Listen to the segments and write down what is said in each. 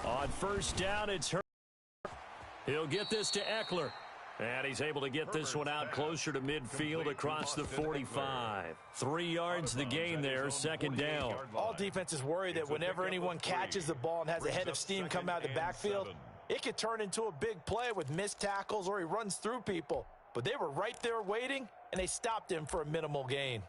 On first down, it's Herbert. He'll get this to Eckler. And he's able to get this one out closer to midfield across the 45. 3 yards the gain there, second down. All defenses worry that whenever anyone catches the ball and has a head of steam come out of the backfield, it could turn into a big play with missed tackles or he runs through people. But they were right there waiting, and they stopped him for a minimal gain.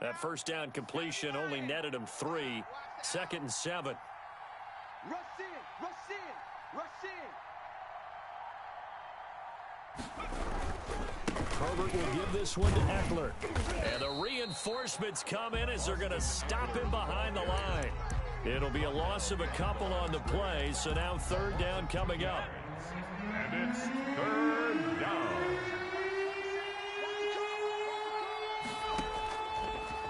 That first down completion only netted him 3. 2nd and 7. Rush in, rush in, rush in. Herbert will give this one to Eckler. And the reinforcements come in as they're going to stop him behind the line. It'll be a loss of a couple on the play, so now 3rd down coming up. And it's 3rd down.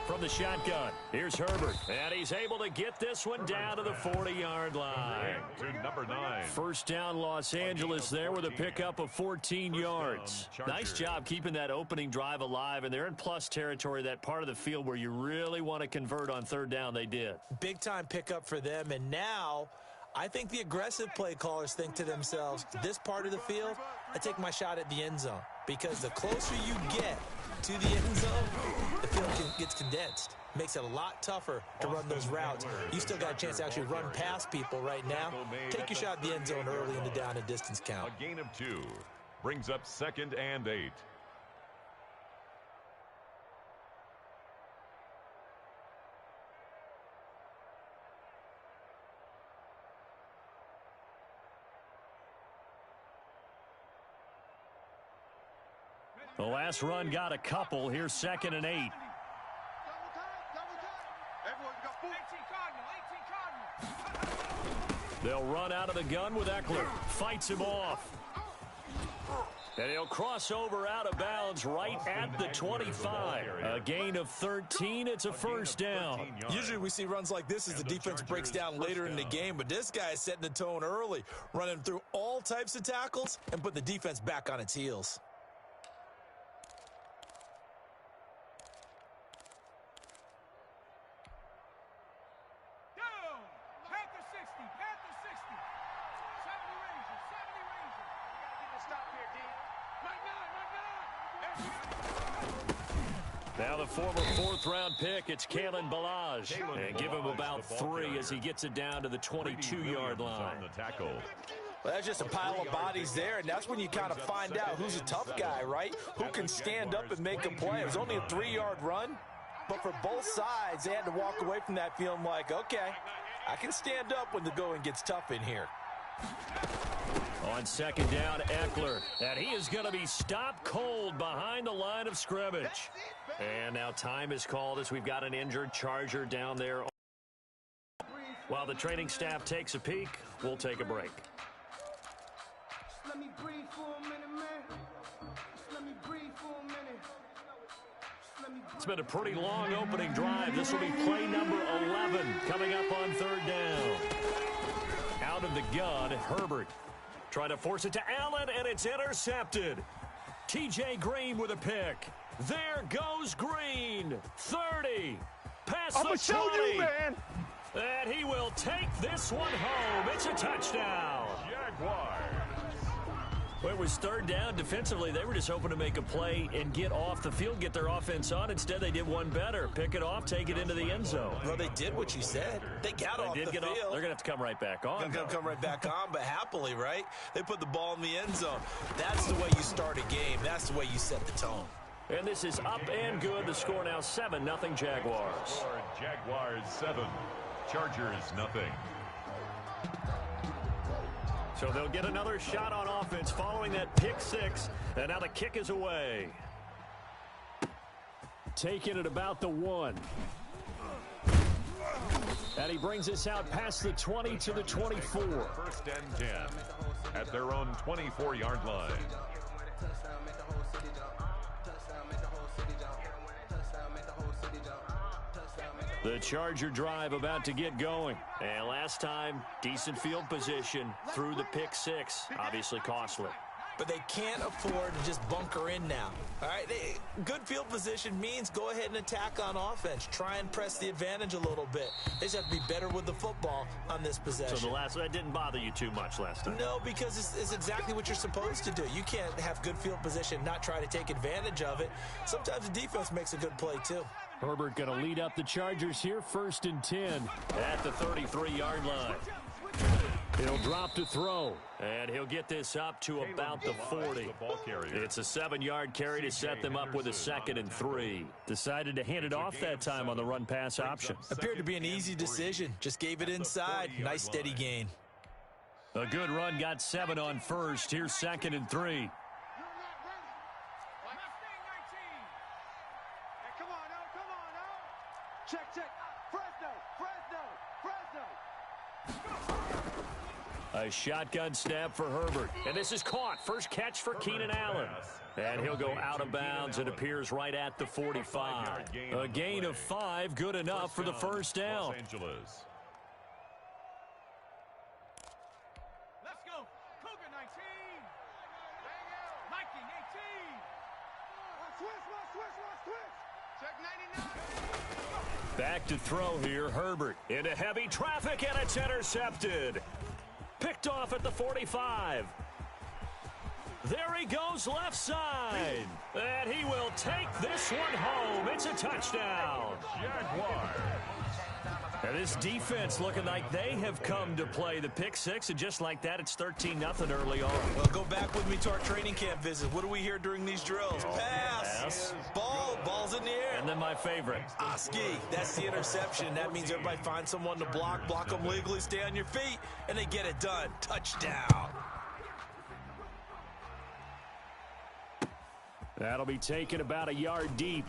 From the shotgun, here's Herbert, and he's able to get this one down to the 40-yard line. To number 9. First down, Los Angeles there with a pickup of 14 yards. Nice job keeping that opening drive alive, and they're in plus territory, that part of the field where you really want to convert on 3rd down. They did. Big-time pickup for them, and now I think the aggressive play callers think to themselves, this part of the field, I take my shot at the end zone, because the closer you get to the end zone, the field gets condensed. Makes it a lot tougher to run those routes. You still got a chance to actually run past people right now. Take your shot at the end zone early in the down and distance count. A gain of 2 brings up 2nd and 8. The last run got a couple. Here's 2nd and 8. They'll run out of the gun with Eckler. Fights him off. And he'll cross over out of bounds right at the 25. A gain of 13. It's a 1st down. Usually we see runs like this as the defense breaks down later in the game, but this guy is setting the tone early, running through all types of tackles and put the defense back on its heels. Now the former 4th-round pick, it's Kalen Ballage. And give him about 3 as he gets it down to the 22-yard line. Well, that's just a pile of bodies there, and that's when you kind of find out who's a tough guy, right? Who can stand up and make a play. It was only a 3-yard run, but for both sides, they had to walk away from that feeling like, okay, I can stand up when the going gets tough in here. On 2nd down, Eckler. And he is going to be stopped cold behind the line of scrimmage. And now time is called as we've got an injured Charger down there. While the training staff takes a peek, we'll take a break. It's been a pretty long opening drive. This will be play number 11 coming up on 3rd down. Out of the gun, Herbert. Trying to force it to Allen, and it's intercepted. T.J. Green with a pick. There goes Green. 30. Past the 20. Show you, man. And he will take this one home. It's a touchdown. Jaguars. Well, it was 3rd down. Defensively, they were just hoping to make a play and get off the field, get their offense on. Instead, they did one better. Pick it off, take it into the end zone. Well, they did what you said. They got off the field. They're going to have to come right back on. Come right back on, but happily, right? They put the ball in the end zone. That's the way you start a game. That's the way you set the tone. And this is up and good. The score now 7-0 Jaguars. Jaguars 7. Chargers nothing. So they'll get another shot on offense following that pick 6. And now the kick is away. Taking it about the 1. And he brings us out past the 20 to the 24. 1st and 10 at their own 24-yard line. The Charger drive about to get going. And last time, decent field position through the pick six. Obviously costly. But they can't afford to just bunker in now. All right, good field position means go ahead and attack on offense. Try and press the advantage a little bit. They just have to be better with the football on this possession. So that didn't bother you too much last time? No, because it's exactly what you're supposed to do. You can't have good field position, not try to take advantage of it. Sometimes the defense makes a good play too. Herbert going to lead up the Chargers here, 1st and 10. At the 33-yard line. He'll drop to throw, and he'll get this up to about the 40. It's a 7-yard carry to set them up with a 2nd and 3. Decided to hand it off that time on the run-pass option. Appeared to be an easy decision. Just gave it inside. Nice steady gain. A good run, got 7 on first. Here's 2nd and 3. Check. Fresno. A shotgun snap for Herbert. And this is caught. First catch for Keenan Allen. And he'll go out of bounds. It appears right at the 45. A gain of 5, good enough for the first down. Let's go. Cougar 19. Viking 18. Switch. Check 99. Back to throw here. Herbert into heavy traffic, and it's intercepted. Picked off at the 45. There he goes left side. And he will take this one home. It's a touchdown. Jaguars. And this defense looking like they have come to play the pick six, and just like that, it's 13-0 early on. Well, go back with me to our training camp visit. What do we hear during these drills? Pass. Ball's in the air. And then my favorite. Ski. That's the interception. That means everybody finds someone to block them legally, stay on your feet, and they get it done. Touchdown. That'll be taken about a yard deep.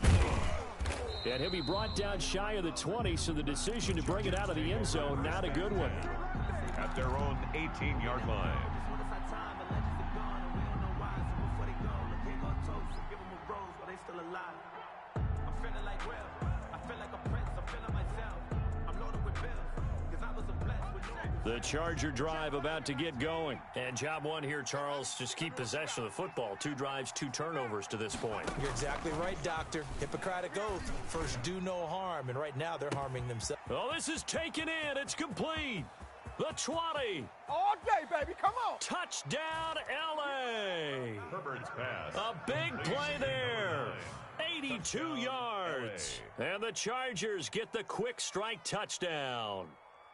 And he'll be brought down shy of the 20, so the decision to bring it out of the end zone, not a good one. At their own 18-yard line. The Charger drive about to get going. And job one here, Charles, just keep possession of the football. 2 drives, 2 turnovers to this point. You're exactly right, Doctor. Hippocratic oath. First, do no harm. And right now, they're harming themselves. Oh, this is taken in. It's complete. The 20. All day, baby. Come on. Touchdown, L.A. Herbert's pass. A big play there. 82 yards. And the Chargers get the quick strike touchdown.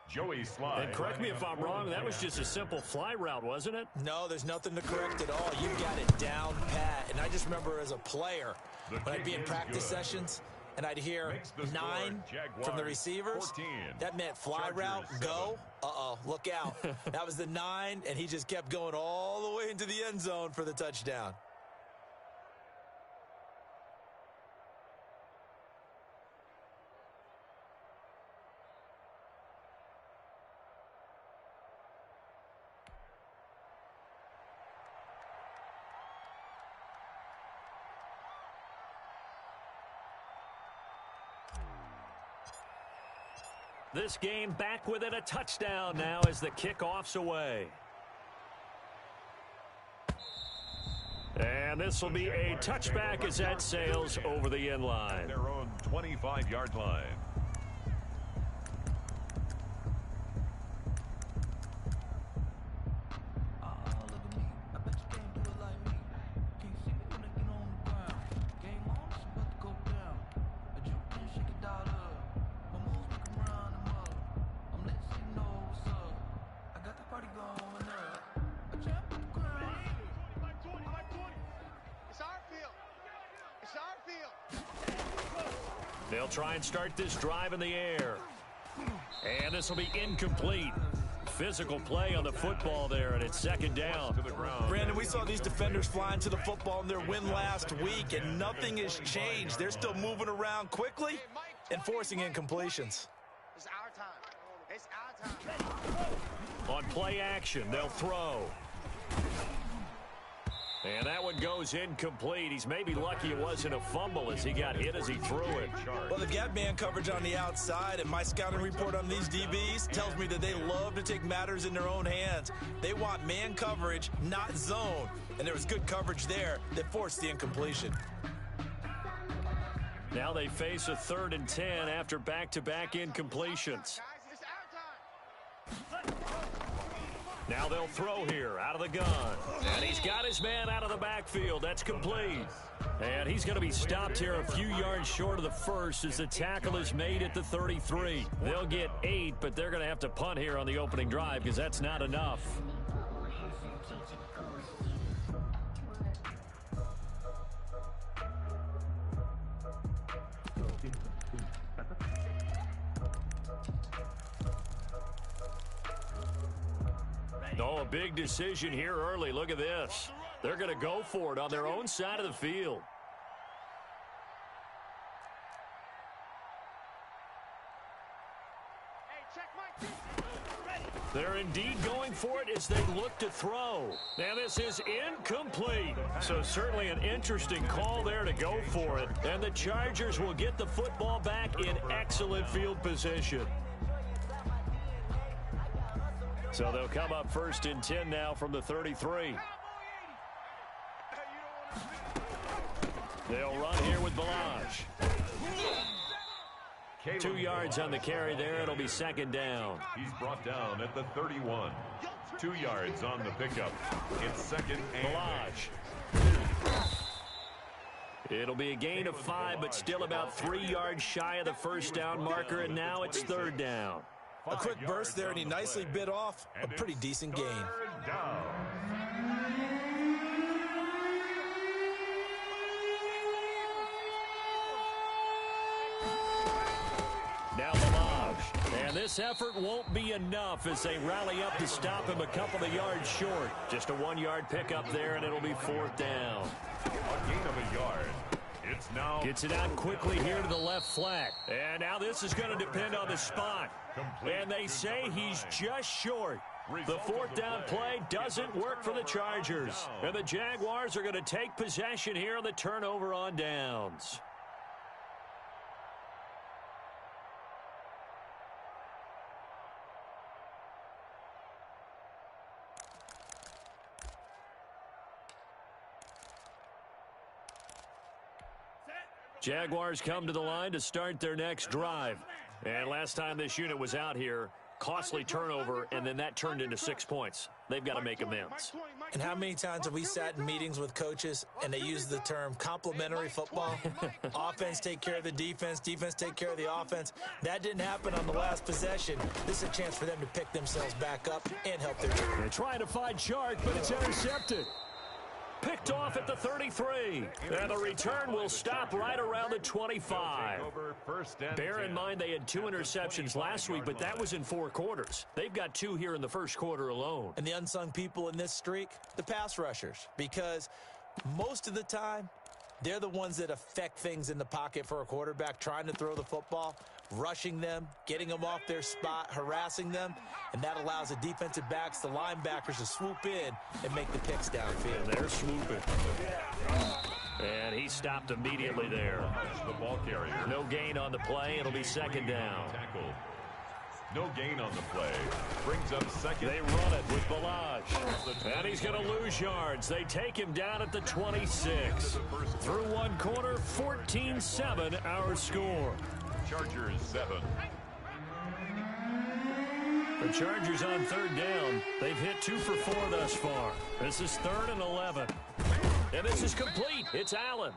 Joey Slide. And correct me if I'm wrong, that was just a simple fly route, wasn't it? No, there's nothing to correct at all. You've got it down pat. And I just remember as a player, when I'd be in practice sessions, and I'd hear 9 from the receivers, that meant fly route, go. Look out. That was the 9, and he just kept going all the way into the end zone for the touchdown. This game back within a touchdown now as the kickoff's away. And this will be a touchback as that sails over the end line. Their own 25-yard line. They'll try and start this drive in the air. And this will be incomplete. Physical play on the football there, and it's 2nd down. Brandon, we saw these defenders flying to the football in their win last week, and nothing has changed. They're still moving around quickly and forcing incompletions. It's our time. It's our time. On play action, they'll throw. And that one goes incomplete. He's maybe lucky it wasn't a fumble as he got hit as he threw it. Well, they've got man coverage on the outside, and my scouting report on these DBs tells me that they love to take matters in their own hands. They want man coverage, not zone. And there was good coverage there that forced the incompletion. Now they face a 3rd and 10 after back-to-back incompletions. Now they'll throw here out of the gun. And he's got his man out of the backfield. That's complete. And he's going to be stopped here a few yards short of the first as the tackle is made at the 33. They'll get 8, but they're going to have to punt here on the opening drive because that's not enough. Oh, a big decision here early. Look at this. They're going to go for it on their own side of the field. They're indeed going for it as they look to throw. Now this is incomplete. So certainly an interesting call there to go for it. And the Chargers will get the football back in excellent field position. So they'll come up 1st and 10 now from the 33. They'll run here with Balaj. 2 yards on the carry there. It'll be 2nd down. He's brought down at the 31. 2 yards on the pickup. It's 2nd and Balaj. It'll be a gain of 5, but still about 3 yards shy of the 1st down marker, and now it's 3rd down. A quick burst there, and he nicely bit off a pretty decent gain. Now Balaj. And this effort won't be enough as they rally up to stop him a couple of yards short. Just a 1-yard pickup there, and it'll be 4th down. A gain of a yard. It's now gets it out quickly here to the left flat. And now this is going to depend on the spot. And they say he's just short. The 4th down play doesn't work for the Chargers. And the Jaguars are going to take possession here on the turnover on downs. Jaguars come to the line to start their next drive. And last time this unit was out here, costly turnover, and then that turned into 6 points. They've got to make amends. And how many times have we sat in meetings with coaches and they use the term complementary football? Offense take care of the defense, defense take care of the offense. That didn't happen on the last possession. This is a chance for them to pick themselves back up and help their team. They're trying to find Shark, but it's intercepted. Picked off at the 33. And the return will stop right around the 25. Bear in mind they had 2 interceptions last week, but that was in 4 quarters. They've got 2 here in the 1st quarter alone. And the unsung people in this streak, the pass rushers, because most of the time, they're the ones that affect things in the pocket for a quarterback, trying to throw the football, rushing them, getting them off their spot, harassing them, and that allows the defensive backs, the linebackers to swoop in and make the picks downfield. And they're swooping. And he stopped immediately there. The ball carrier. No gain on the play. It'll be 2nd down. Tackle. No gain on the play. Brings up 2nd. They run it with Balaj. And he's going to lose yards. They take him down at the 26. Through 1 quarter, 14-7 our score. Chargers 7. The Chargers on 3rd down. They've hit 2 for 4 thus far. This is 3rd and 11. And this is complete. It's Allen.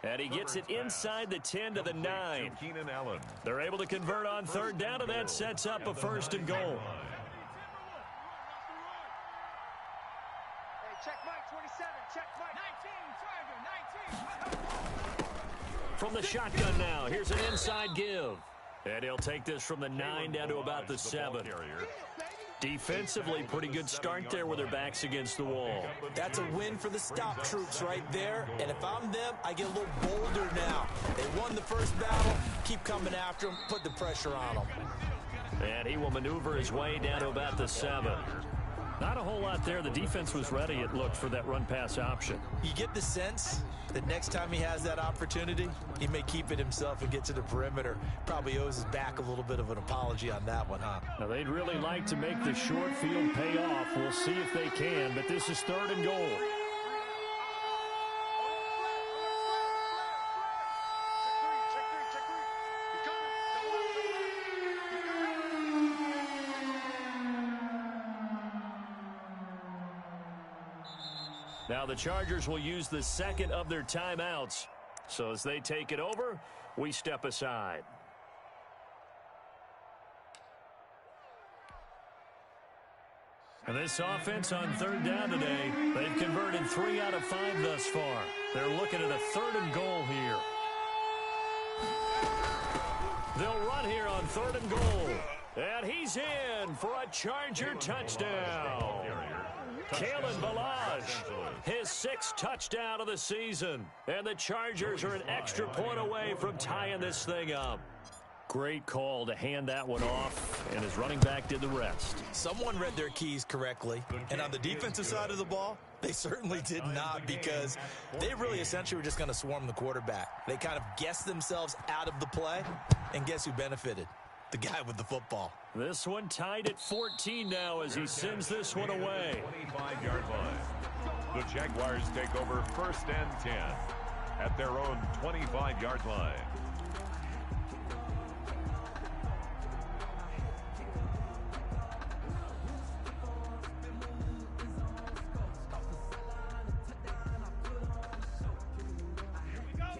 And he gets it inside the 10 to the 9. They're able to convert on 3rd down, and that sets up a 1st and goal. Hey, check Mike 27. Check Mike 19. Charger 19. From the shotgun now, here's an inside give. And he'll take this from the 9 down to about the 7. Defensively, pretty good start there with their backs against the wall. That's a win for the stop troops right there. And if I'm them, I get a little bolder now. They won the first battle. Keep coming after them. Put the pressure on them. And he will maneuver his way down to about the 7. Not a whole lot there. The defense was ready, it looked, for that run-pass option. You get the sense that next time he has that opportunity, he may keep it himself and get to the perimeter. Probably owes his back a little bit of an apology on that one, huh? Now, they'd really like to make the short field pay off. We'll see if they can, but this is 3rd and goal. Now the Chargers will use the second of their timeouts. So as they take it over, we step aside. And this offense on 3rd down today, they've converted 3 out of 5 thus far. They're looking at a 3rd and goal here. They'll run here on 3rd and goal. And he's in for a Charger touchdown. Kalen Ballage, his 6th touchdown of the season. And the Chargers are an extra point away from tying this thing up. Great call to hand that one off, and his running back did the rest. Someone read their keys correctly, and on the defensive side of the ball, they certainly did not, because they really essentially were just going to swarm the quarterback. They kind of guessed themselves out of the play, and guess who benefited? The guy with the football. This one tied at 14 now as he sends this one away. 25-yard line. The Jaguars take over 1st and 10 at their own 25-yard line.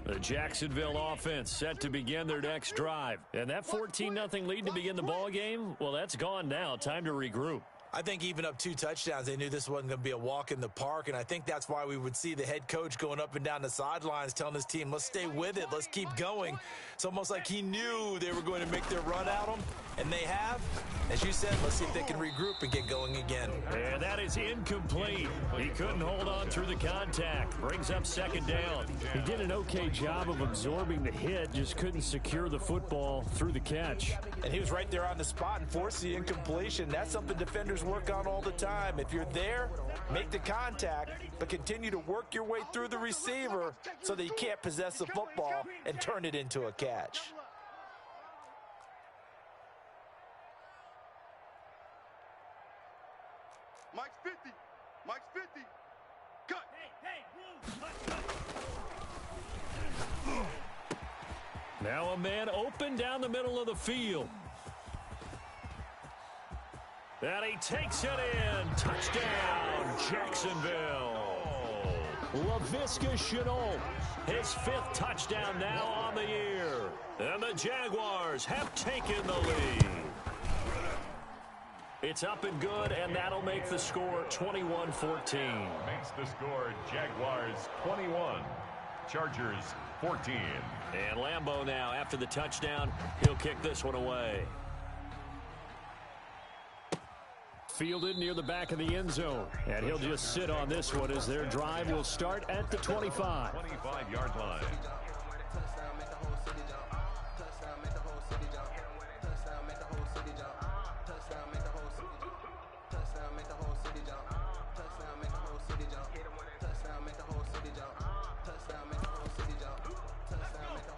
The Jacksonville offense set to begin their next drive. And that 14-0 lead to begin the ball game, well, that's gone now. Time to regroup. I think even up 2 touchdowns, they knew this wasn't going to be a walk in the park, and I think that's why we would see the head coach going up and down the sidelines telling his team, let's stay with it, let's keep going. It's almost like he knew they were going to make their run at him, and they have. As you said, let's see if they can regroup and get going again. And that is incomplete. He couldn't hold on through the contact. Brings up 2nd down. He did an okay job of absorbing the hit, just couldn't secure the football through the catch. And he was right there on the spot and forced the incompletion. That's something defenders work on all the time. If you're there, make the contact, but continue to work your way through the receiver so that you can't possess the football and turn it into a catch. Mike's 50. Mike's 50. Cut. Now a man open down the middle of the field. And he takes it in. Touchdown, Jacksonville. Laviska Shenault, his 5th touchdown now on the year. And the Jaguars have taken the lead. It's up and good, and that'll make the score 21-14. Makes the score Jaguars 21, Chargers 14. And Lambeau now, after the touchdown, he'll kick this one away. Fielded near the back of the end zone. And he'll just sit on this one as their drive will start at the 25. 25-yard line.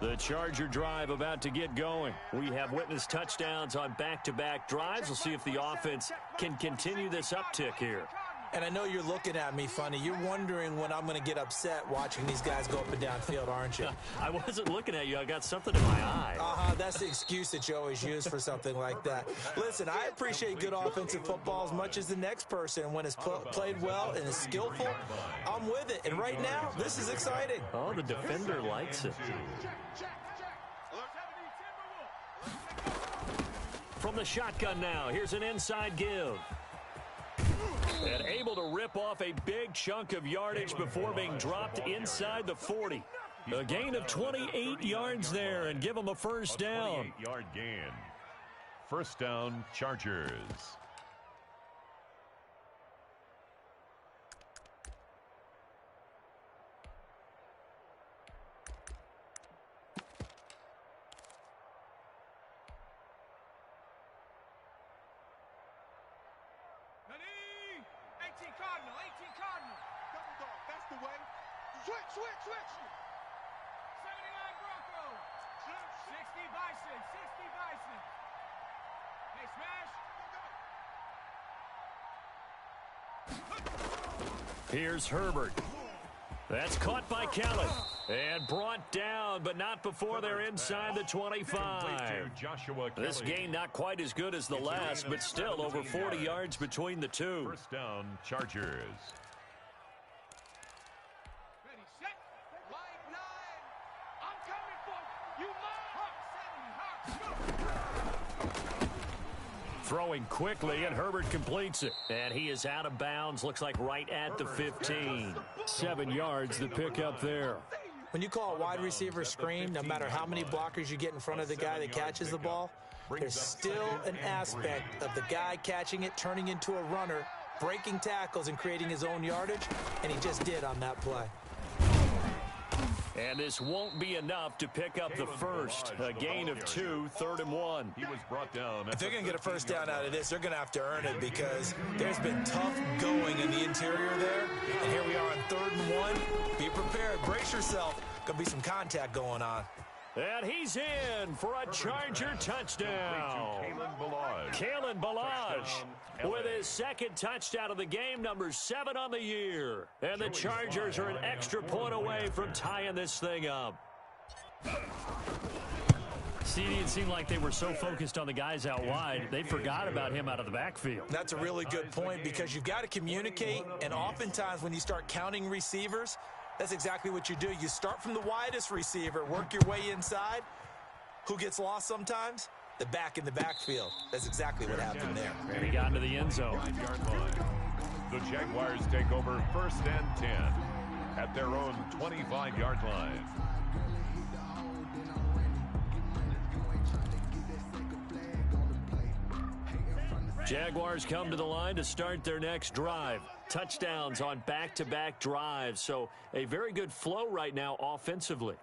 The Charger drive about to get going. We have witnessed touchdowns on back-to-back drives. We'll see if the offense can continue this uptick here. And I know you're looking at me funny. You're wondering when I'm going to get upset watching these guys go up and down field, aren't you? I wasn't looking at you. I got something in my eye. That's the excuse that you always use for something like that. Listen, I appreciate good offensive football as much as the next person. When it's played well and is skillful, I'm with it. And right now, this is exciting. Oh, the defender likes it. From the shotgun now, here's an inside give. And able to rip off a big chunk of yardage before being dropped inside the 40. A gain of 28 yards there and give them a first down. 28-yard gain. First down, Chargers. Cardinal, 18 Cardinal. Double dog, that's the way. Switch, switch, switch. 79 Bronco. 60 Bison, 60 Bison. Hey, smash. Here's Herbert. That's caught by Kellen. And brought down, but not before they're inside the 25. This game not quite as good as the last, but still over 40 yards between the two. First down, Chargers. Ready, set. Line 9. I'm coming for you. Hawk 70, Hawk, go. Throwing quickly, and Herbert completes it. And he is out of bounds, looks like right at the 15. 7 yards, the pickup there. When you call a wide receiver screen, no matter how many blockers you get in front of the guy that catches the ball, there's still an aspect of the guy catching it, turning into a runner, breaking tackles and creating his own yardage, and he just did on that play. And this won't be enough to pick up the first. A gain of 2, 3rd and 1. He was brought down. If they're going to get a first down out of this, they're going to have to earn it because there's been tough going in the interior there. And here we are on 3rd and 1. Be prepared. Brace yourself. Going to be some contact going on. And he's in for a Charger touchdown. Kalen Balazs with his second touchdown of the game, number 7 on the year. And the Chargers are an extra point away from tying this thing up. CD, it seemed like they were so focused on the guys out wide, they forgot about him out of the backfield. That's a really good point because you've got to communicate, and oftentimes when you start counting receivers, that's exactly what you do. You start from the widest receiver, work your way inside. Who gets lost sometimes? The back in the backfield. That's exactly what happened there. And he got into the end zone. The Jaguars take over 1st and 10 at their own 25-yard line. Jaguars come to the line to start their next drive. Touchdowns on back-to-back drives, so a very good flow right now offensively.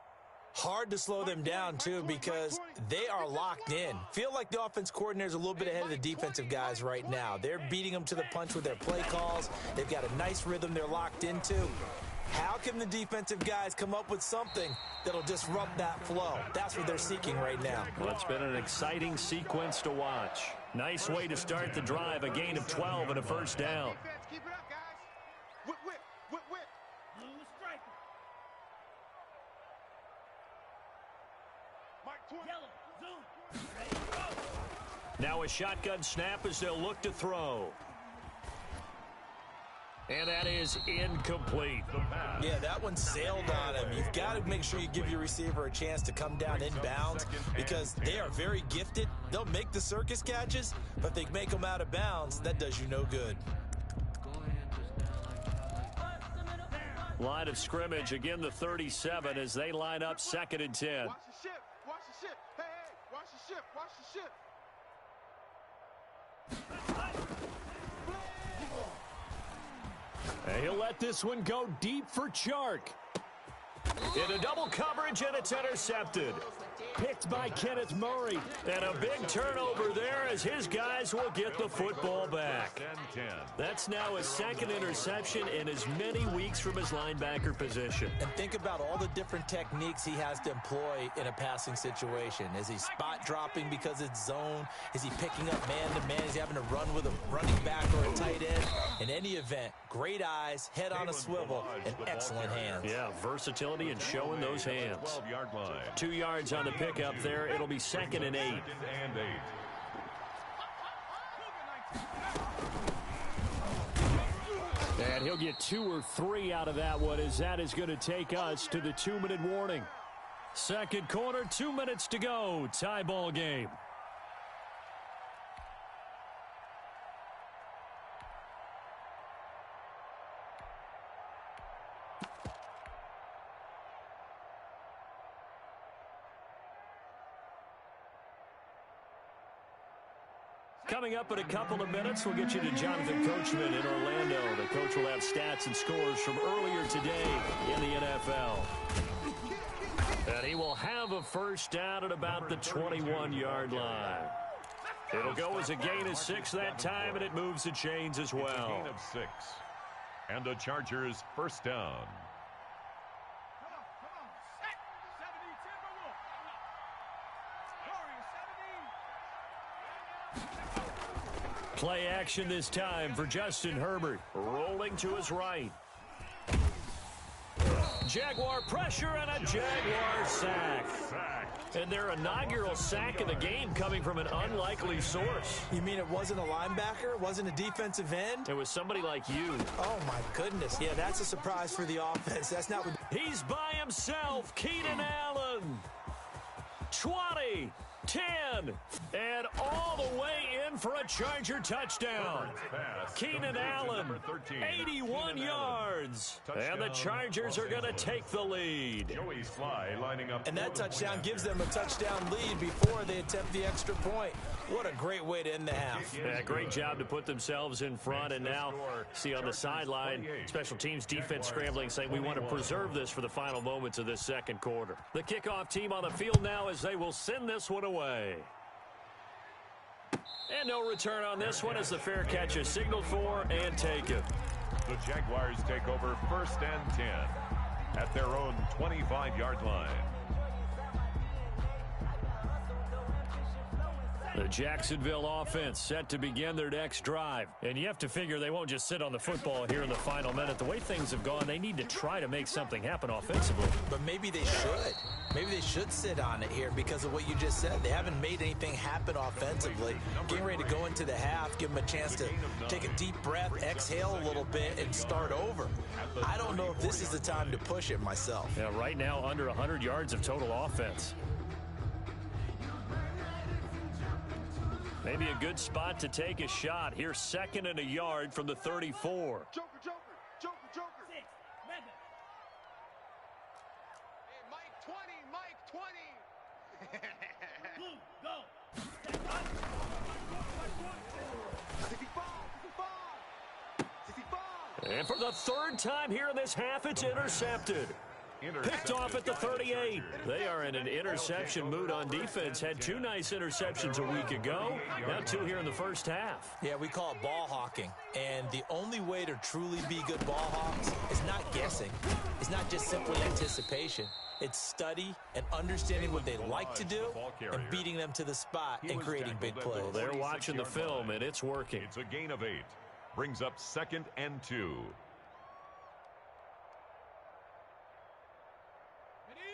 Hard to slow them down, too, because they are locked in. Feel like the offense coordinator is a little bit ahead of the defensive guys right now. They're beating them to the punch with their play calls. They've got a nice rhythm they're locked into. How can the defensive guys come up with something that'll disrupt that flow? That's what they're seeking right now. Well, it's been an exciting sequence to watch. Nice way to start the drive, a gain of 12 and a first down. Keep it up, guys. Whip, whip, whip, whip. Blue striker. Mike 20. Yellow, zoom. Ready, go. Now a shotgun snap as they'll look to throw. And that is incomplete. Yeah, that one sailed on him. You've got to make sure you give your receiver a chance to come down inbounds because they are very gifted. They'll make the circus catches, but if they make them out of bounds, that does you no good. Line of scrimmage, again the 37 as they line up 2nd and 10. Watch the ship. Watch the ship. Hey, hey. Watch the ship. Watch the ship. And he'll let this one go deep for Chark. In a double coverage, and it's intercepted. Picked by Kenneth Murray. And a big turnover there as his guys will get the football back. That's now his 2nd interception in as many weeks from his linebacker position. And think about all the different techniques he has to employ in a passing situation. Is he spot dropping because it's zone? Is he picking up man-to-man? Is he having to run with a running back or a tight end? In any event, great eyes, head on a swivel, and excellent hands. Yeah, versatility and showing those hands. 2 yards on the pickup there. It'll be 2nd and 8. And he'll get 2 or 3 out of that one as that is going to take us to the 2-minute warning. Second quarter, 2 minutes to go. Tie ball game. Coming up in a couple of minutes, we'll get you to Jonathan Coachman in Orlando. The coach will have stats and scores from earlier today in the NFL. And he will have a first down at about the 21-yard line. It'll go as a gain of 6 that time, and it moves the chains as well. Gain of 6. And the Chargers first down. Come on. Set. 70 Timberwolves. Warriors 70. Play action this time for Justin Herbert. Rolling to his right. Jaguar pressure and a Jaguar sack. And their inaugural sack of the game coming from an unlikely source. You mean it wasn't a linebacker? It wasn't a defensive end? It was somebody like you. Oh, my goodness. Yeah, that's a surprise for the offense. That's not what... He's by himself. Keenan Allen. 20, 10, and all the way in for a Charger touchdown. Keenan Allen, 81 yards. And the Chargers are going to take the lead. Joey Sly lining up. And that touchdown gives them a touchdown lead before they attempt the extra point. What a great way to end the half. Yeah, great job to put themselves in front. And now, see on the sideline, special teams defense scrambling, saying we want to preserve this for the final moments of this second quarter. The kickoff team on the field now as they will send this one away. And no return on this one as the fair catch is signaled for and taken. The Jaguars take over first and 10 at their own 25-yard line. The Jacksonville offense set to begin their next drive. And you have to figure they won't just sit on the football here in the final minute. The way things have gone, they need to try to make something happen offensively. But maybe they should. Maybe they should sit on it here because of what you just said. They haven't made anything happen offensively. Getting ready to go into the half, give them a chance to take a deep breath, exhale a little bit, and start over. I don't know if this is the time to push it myself. Yeah, right now under 100 yards of total offense. Maybe a good spot to take a shot. Here's 2nd and a yard from the 34. Joker. 6, Madden. Hey, Mike 20. Blue, go. 65. And for the 3rd time here in this half, it's intercepted. Picked off at the 38. They are in an interception mood on defense. Had 2 nice interceptions a week ago. Now 2 here in the first half. Yeah, we call it ball hawking. And the only way to truly be good ball hawks is not guessing. It's not just simply anticipation. It's study and understanding what they like to do and beating them to the spot and creating big plays. Well, they're watching the film, and it's working. It's a gain of 8. Brings up 2nd and 2.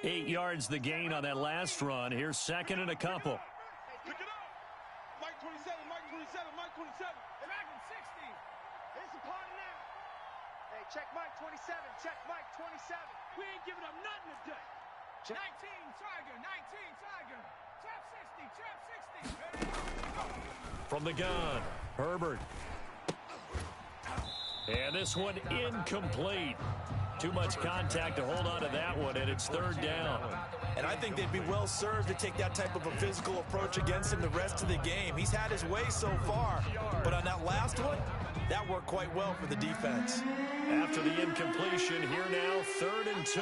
8 yards the gain on that last run. Here's 2nd and a couple. Pick it up. Mike 27. They're back in 60. It's a party now. Hey, check Mike 27. Check Mike 27. We ain't giving up nothing today. 19 Tiger. Trap 60. From the gun, Herbert. And this one incomplete. Too much contact to hold on to that one, and it's 3rd down. And I think they'd be well served to take that type of a physical approach against him the rest of the game. He's had his way so far, but on that last one, that worked quite well for the defense. After the incompletion, here now, 3rd and 2.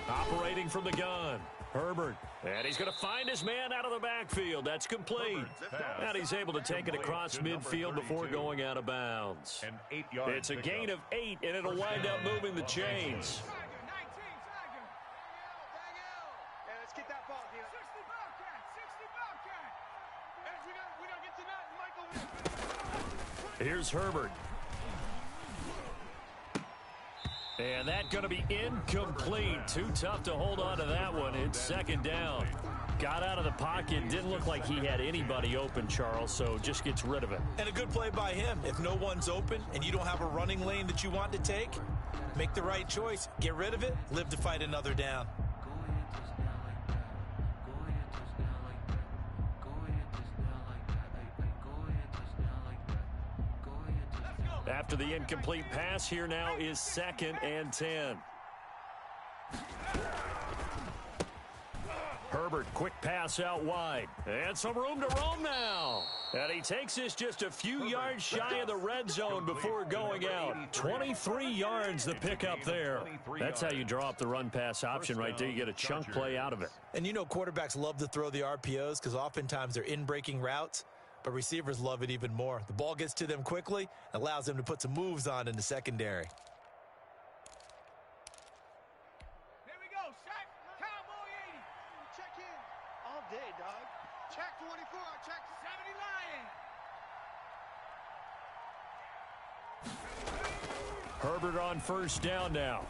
Operating from the gun, Herbert. And he's going to find his man out of the backfield. That's complete. And he's able to take it across midfield before going out of bounds. It's a gain of 8, and it'll wind up moving the chains. Tiger. 19 Tiger. Hey, let's get that ball, Dino. 60 Bobcat. Hey, we gotta get to that. Michael. Here's Herbert. And that's going to be incomplete. Too tough to hold on to that one. It's 2nd down. Got out of the pocket. Didn't look like he had anybody open, Charles, so just gets rid of it. And a good play by him. If no one's open and you don't have a running lane that you want to take, make the right choice. Get rid of it. Live to fight another down. After the incomplete pass, here now is 2nd and 10. Herbert, quick pass out wide. And some room to roam now. And he takes this just a few yards shy of the red zone before going out. 23 yards the pickup there. That's how you draw up the run-pass option right there. You get a chunk play out of it. And you know quarterbacks love to throw the RPOs because oftentimes they're in-breaking routes. but receivers love it even more. The ball gets to them quickly, allows them to put some moves on in the secondary. Here we go, Shaq. Cowboy 80. Check in. All day, dog. Check 24. Check 70 Lions. Herbert on first down now.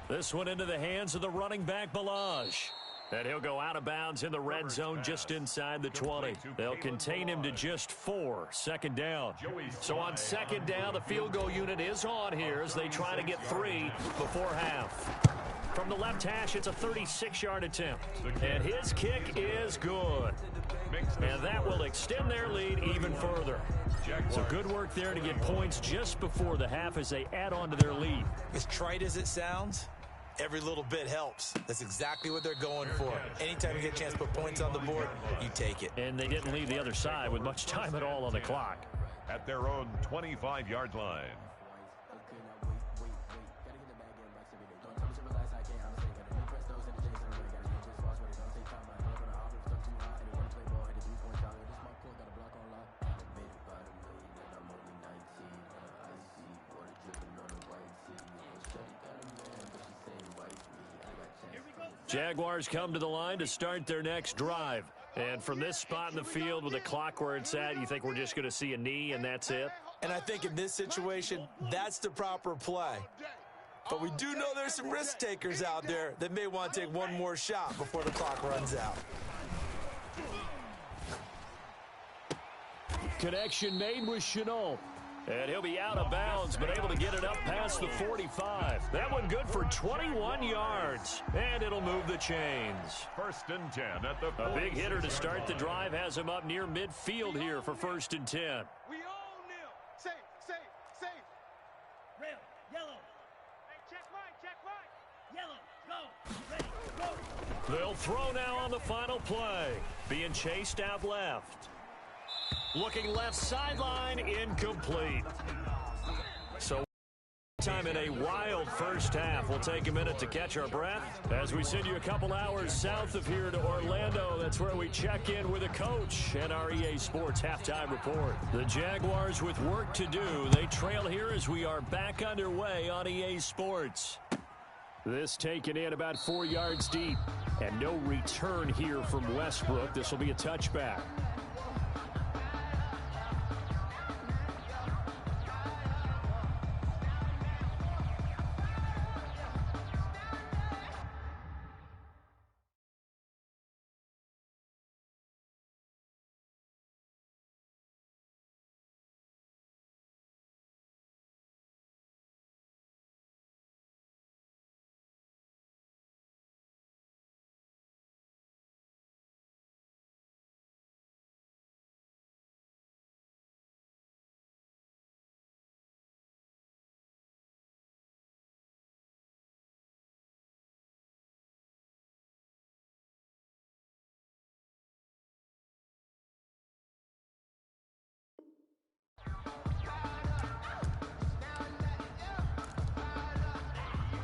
This one into the hands of the running back, Balaj. And he'll go out of bounds in the red zone just inside the 20. They'll contain him to just 4. Second down. So on second down, the field goal unit is on here as they try to get 3 before half. From the left hash, it's a 36-yard attempt. And his kick is good. And that will extend their lead even further. So good work there to get points just before the half as they add on to their lead. As trite as it sounds, every little bit helps. That's exactly what they're going for. Anytime you get a chance to put points on the board, you take it. And they didn't leave the other side with much time at all on the clock. At their own 25-yard line. Jaguars come to the line to start their next drive. And from this spot in the field with the clock where it's at, you think we're just going to see a knee and that's it? And I think in this situation, that's the proper play. But we do know there's some risk takers out there that may want to take one more shot before the clock runs out. Connection made with Chenault. And he'll be out of bounds, but able to get it up past the 45. That one good for 21 yards. And it'll move the chains. First and 10 at the A big hitter to start the drive has him up near midfield here for first and 10. We all kneel. Safe, safe, safe. Rail, yellow, Hey, check mine. yellow, go, ready, go. They'll throw now on the final play. Being chased out left. Looking left sideline, incomplete. So time in a wild first half. We'll take a minute to catch our breath as we send you a couple hours south of here to Orlando. That's where we check in with a coach and our EA Sports halftime report. The Jaguars with work to do. They trail here as we are back underway on EA Sports. This taken in about 4 yards deep. And no return here from Westbrook. This will be a touchback.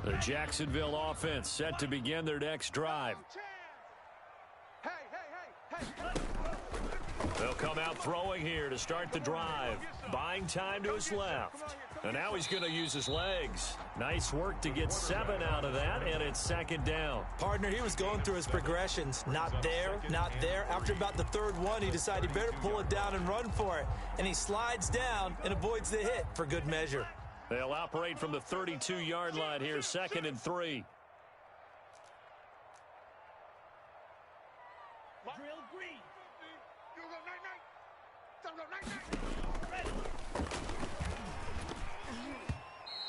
The Jacksonville offense set to begin their next drive. Hey, hey, hey, hey. They'll come out throwing here to start the drive. Buying time to his left. And now he's going to use his legs. Nice work to get 7 out of that, and it's second down. Partner, he was going through his progressions. Not there, not there. After about the third one, he decided he better pull it down and run for it. And he slides down and avoids the hit for good measure. They'll operate from the 32-yard line here, second and 3. Drill green. You go night, night.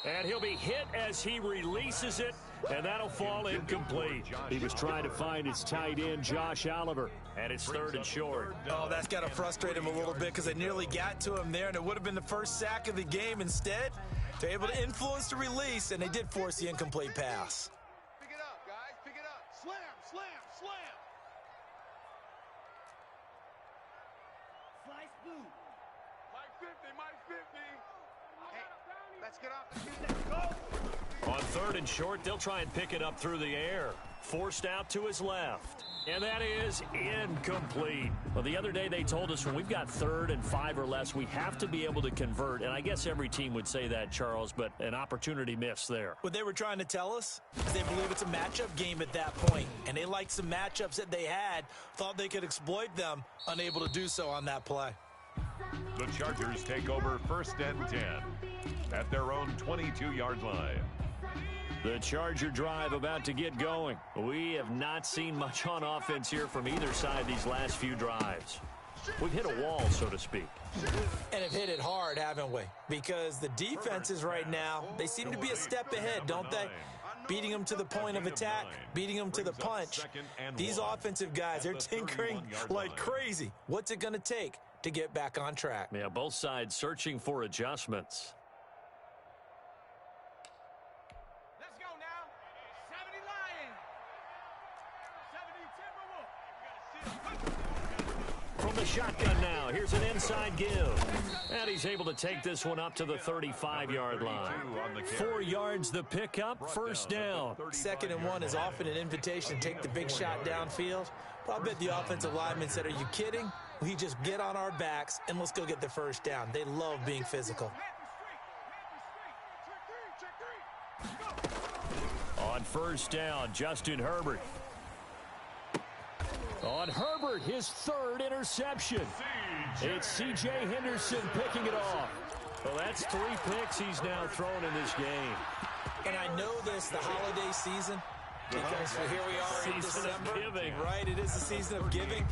And he'll be hit as he releases it, and that'll fall incomplete. He was trying to find his tight end, Josh Oliver, and it's third and short. Oh, that's got to frustrate him a little bit because they nearly got to him there, and it would have been the first sack of the game. Instead, they're able to influence the release, and they did force the incomplete pass. Pick it up, guys. Pick it up. Slam, slam, slam. Slice blue. Mike 50. Hey, let's get off the field. On third and short, they'll try and pick it up through the air. Forced out to his left. And that is incomplete. Well, the other day they told us when we've got 3rd and 5 or less, we have to be able to convert. And I guess every team would say that, Charles, but an opportunity missed there. What they were trying to tell us is they believe it's a matchup game at that point. And they liked some matchups that they had, thought they could exploit them, unable to do so on that play. The Chargers take over 1st and 10 at their own 22-yard line. The Charger drive about to get going. We have not seen much on offense here from either side these last few drives. We've hit a wall, so to speak. And have hit it hard, haven't we? Because the defenses right now, they seem to be a step ahead, don't they? Beating them to the point of attack, beating them to the punch. These offensive guys, they're tinkering like crazy. What's it going to take to get back on track? Yeah, both sides searching for adjustments. From the shotgun now, here's an inside give. And he's able to take this one up to the 35-yard line. 4 yards the pickup, 1st down. 2nd and 1 is often an invitation to take the big shot downfield. But I bet the offensive lineman said, are you kidding? We just get on our backs and let's go get the 1st down. They love being physical. On 1st down, Justin Herbert. On Herbert, his 3rd interception. It's C.J. Henderson picking it off. Well, that's 3 picks he's now thrown in this game. And I know this, the holiday season, because here we are in December. Right, it is the season of giving.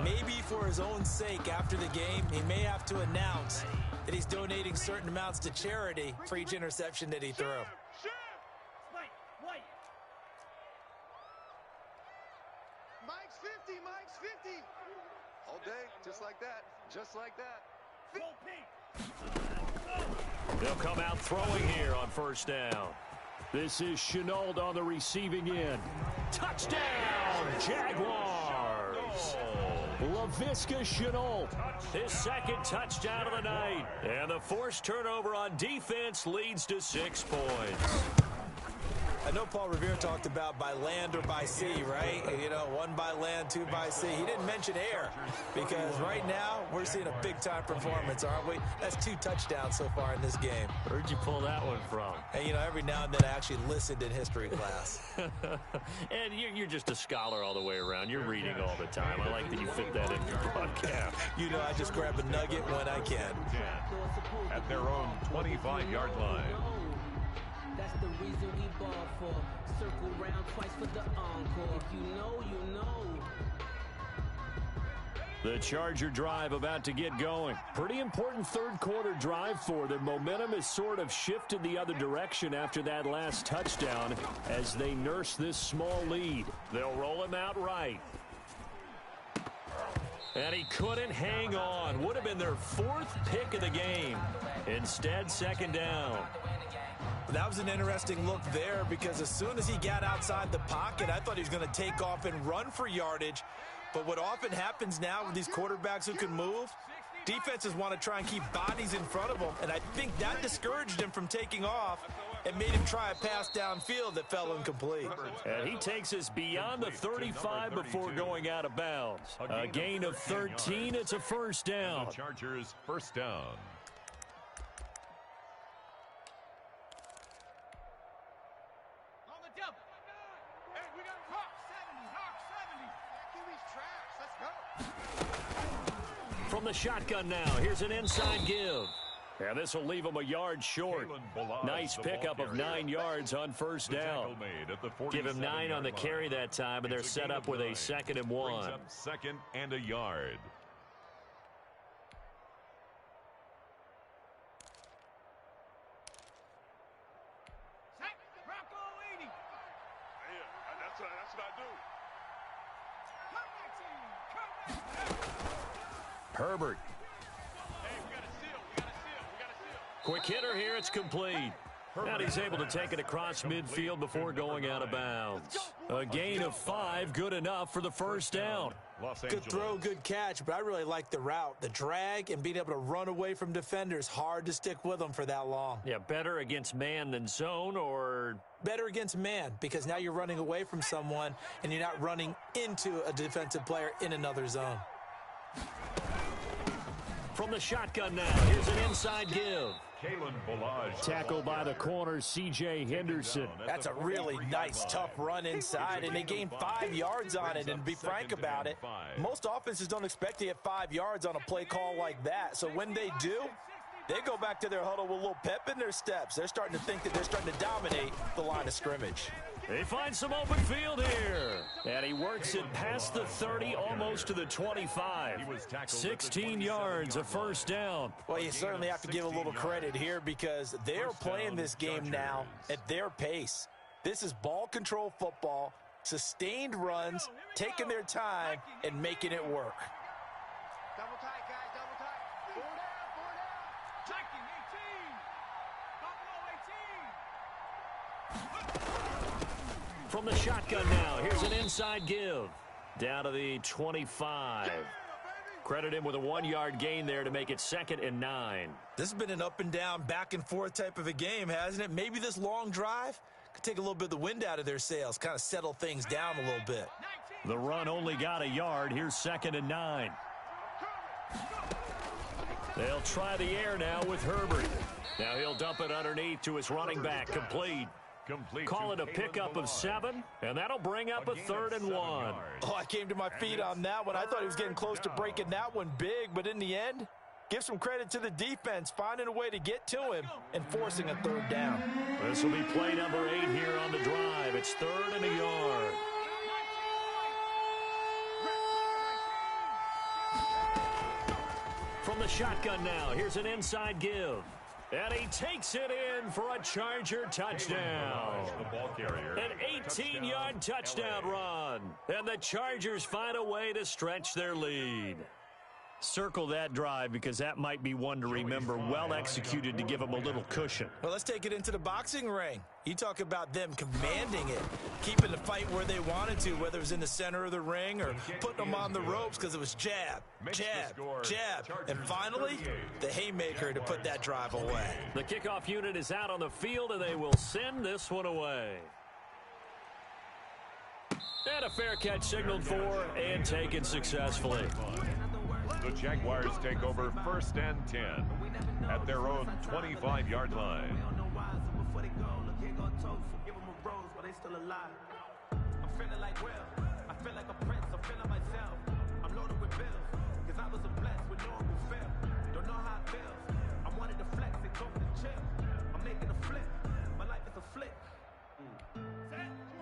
Maybe for his own sake after the game, he may have to announce that he's donating certain amounts to charity for each interception that he threw. Mike's 50, Mike's 50. All day, just like that, just like that. They'll come out throwing here on 1st down. This is Shenault on the receiving end. Touchdown, Jaguars! Laviska Shenault, his 2nd touchdown of the night. And the forced turnover on defense leads to 6 points. I know Paul Revere talked about by land or by sea, right? You know, 1 by land, 2 by sea. He didn't mention air because right now we're seeing a big-time performance, aren't we? That's 2 touchdowns so far in this game. Where'd you pull that one from? And, you know, every now and then I actually listened in history class. And you're just a scholar all the way around. You're reading all the time. I like that you fit that in your broadcast. You know, I just grab a nugget when I can. At their own 25-yard line. That's the reason we ball for. Circle round twice for the encore. If you know, you know. The Charger drive about to get going. Pretty important 3rd quarter drive for them. Momentum has sort of shifted the other direction after that last touchdown as they nurse this small lead. They'll roll him out right. And he couldn't hang on. Would have been their 4th pick of the game. Instead, 2nd down. That was an interesting look there because as soon as he got outside the pocket, I thought he was going to take off and run for yardage. But what often happens now with these quarterbacks who can move, defenses want to try and keep bodies in front of them. And I think that discouraged him from taking off and made him try a pass downfield that fell incomplete. And he takes us beyond the 35 before going out of bounds. A gain of 13. It's a 1st down. The Chargers 1st down. From the shotgun now, here's an inside give. And this will leave him a yard short. Nice pickup of 9 yards on 1st down. Give him 9 on the carry that time, and they're set up with a 2nd and 1. 2nd and a yard. That's what I do. Herbert. Quick hitter here, it's complete. And he's able to take it across midfield before going out of bounds. A gain of 5, good enough for the first down. Good throw, good catch, but I really like the route. The drag and being able to run away from defenders, hard to stick with them for that long. Yeah, better against man than zone, or? Better against man, because now you're running away from someone and you're not running into a defensive player in another zone. From the shotgun now, here's an inside give. Tackled by the corner, C.J. Henderson. That's a really nice, tough run inside, and they gained 5 yards on it. And to be frank about it, most offenses don't expect to get 5 yards on a play call like that. So when they do, they go back to their huddle with a little pep in their steps. They're starting to think that they're starting to dominate the line of scrimmage. They find some open field here. And he works it past the 30, almost to the 25. 16 yards, a first down. Well, you certainly have to give a little credit here because they're playing this game now at their pace. This is ball control football, sustained runs, taking their time, and making it work. Double tight, guys, double tight. 4 down. Checking 18. Buffalo 18. From the shotgun now, here's an inside give. Down to the 25. Credit him with a 1-yard gain there to make it 2nd and 9. This has been an up and down, back and forth type of a game, hasn't it? Maybe this long drive could take a little bit of the wind out of their sails, kind of settle things down a little bit. The run only got a yard. Here's 2nd and 9. They'll try the air now with Herbert. Now he'll dump it underneath to his running back, complete. Call it a pickup of 7, and that'll bring up a 3rd and 1. Oh, I came to my feet on that one. I thought he was getting close to breaking that one big, but in the end, give some credit to the defense, finding a way to get to him and forcing a 3rd down. This will be play number 8 here on the drive. It's 3rd and a yard. From the shotgun now, here's an inside give. And he takes it in for a Charger touchdown. An 18-yard touchdown run. And the Chargers find a way to stretch their lead. Circle that drive because that might be one to remember. Well executed to give them a little cushion. Well, let's take it into the boxing ring. You talk about them commanding it, keeping the fight where they wanted to, whether it was in the center of the ring or putting them on the ropes because it was jab, jab, jab. And finally, the haymaker to put that drive away. The kickoff unit is out on the field, and they will send this one away. And a fair catch signaled for and taken successfully. The Jaguars take over 1st and 10 at their own 25-yard line.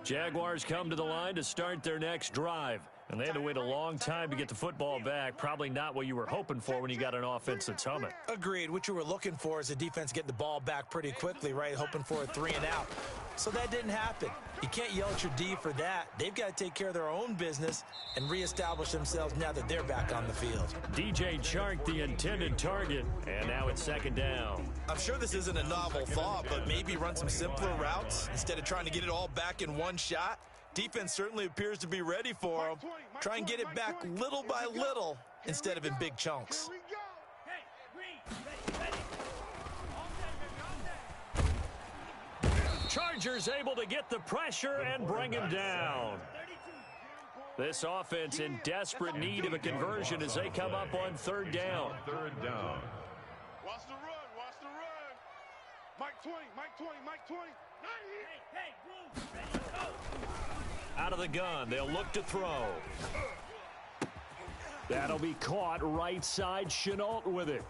Jaguars come to the line to start their next drive. And they had to wait a long time to get the football back. Probably not what you were hoping for when you got an offense that's humming. Agreed. What you were looking for is the defense getting the ball back pretty quickly, right? Hoping for a 3 and out. So that didn't happen. You can't yell at your D for that. They've got to take care of their own business and reestablish themselves now that they're back on the field. DJ Chark, the intended target, and now it's 2nd down. I'm sure this isn't a novel thought, but maybe run some simpler routes instead of trying to get it all back in one shot. Defense certainly appears to be ready for them. Try and get it back little by little instead of in big chunks. Chargers able to get the pressure and bring him down. This offense in desperate need of a conversion as they come up on 3rd down. 3rd down. Watch the run, watch the run. Mike 20, Mike 20, Mike 20. Hey, Blue, ready, go. Out of the gun, they'll look to throw. That'll be caught right side. Chenault with it.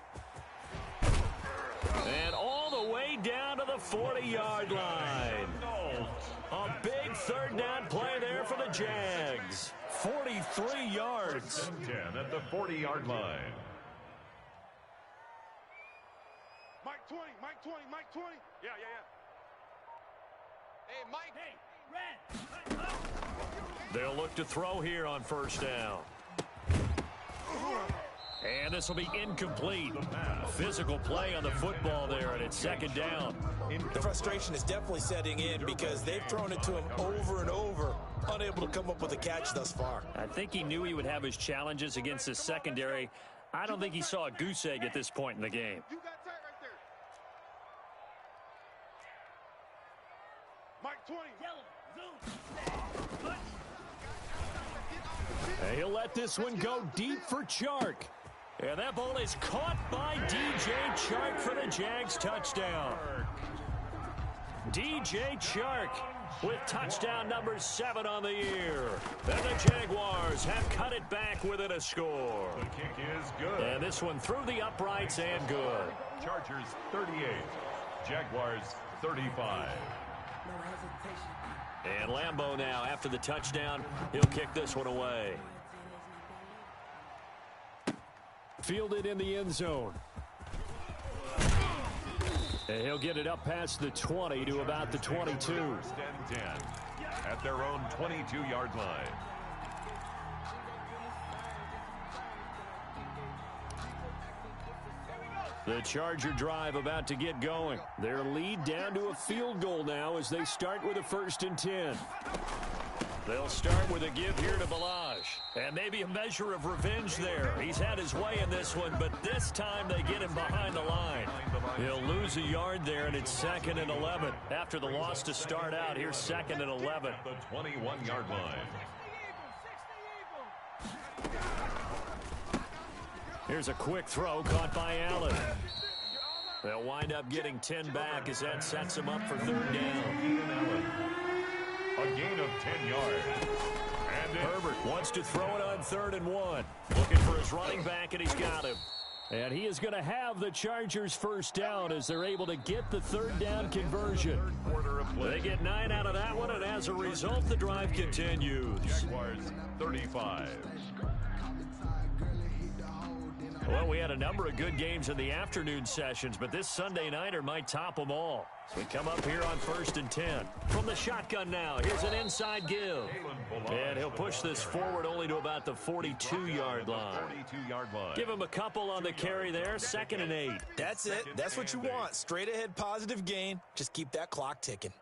And all the way down to the 40-yard line. A big 3rd down play there for the Jags. 43 yards. 10 at the 40-yard line. Mike 20, Mike 20, Mike 20. Yeah. Hey, Mike. Hey, Red. They'll look to throw here on 1st down. And this will be incomplete. Physical play on the football there, and it's second down. The frustration is definitely setting in because they've thrown it to him over and over, unable to come up with a catch thus far. I think he knew he would have his challenges against his secondary. I don't think he saw a goose egg at this point in the game. You got tight right there. Mike 20. And he'll let this one go deep for Chark. And that ball is caught by DJ Chark for the Jags touchdown. DJ Chark with touchdown number 7 on the year. And the Jaguars have cut it back within a score. The kick is good. And this one through the uprights and good. Chargers 38. Jaguars 35. And Lambeau now, after the touchdown, he'll kick this one away. Fielded in the end zone. And he'll get it up past the 20 to about the 22. First and 10 at their own 22-yard line. The Charger drive about to get going. Their lead down to a field goal now as they start with a 1st and 10. They'll start with a give here to Balaj. And maybe a measure of revenge there. He's had his way in this one, but this time they get him behind the line. He'll lose a yard there, and it's 2nd and 11. After the loss to start out, here's 2nd and 11. The 21-yard line. Here's a quick throw caught by Allen. They'll wind up getting 10 back as that sets them up for 3rd down. A gain of 10 yards. And Herbert wants to throw it on 3rd and 1. Looking for his running back, and he's got him. And he is going to have the Chargers 1st down as they're able to get the 3rd down conversion. They get 9 out of that one, and as a result, the drive continues. Jaguars 35. Well, we had a number of good games in the afternoon sessions, but this Sunday nighter might top them all. So we come up here on 1st and 10. From the shotgun now, here's an inside give. And he'll push this forward only to about the 42-yard line. Give him a couple on the carry there, 2nd and 8. That's it. That's what you want. Straight ahead positive gain. Just keep that clock ticking.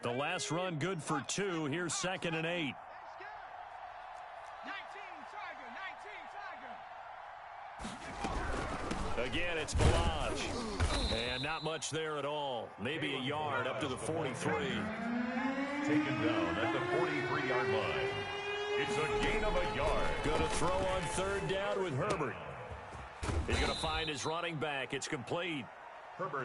The last run good for 2. Here's 2nd and 8. 19 Tiger. Again, it's Balaj. And not much there at all. Maybe a yard up to the 43. Taken down at the 43-yard line. It's a gain of a yard. Going to throw on 3rd down with Herbert. He's going to find his running back. It's complete.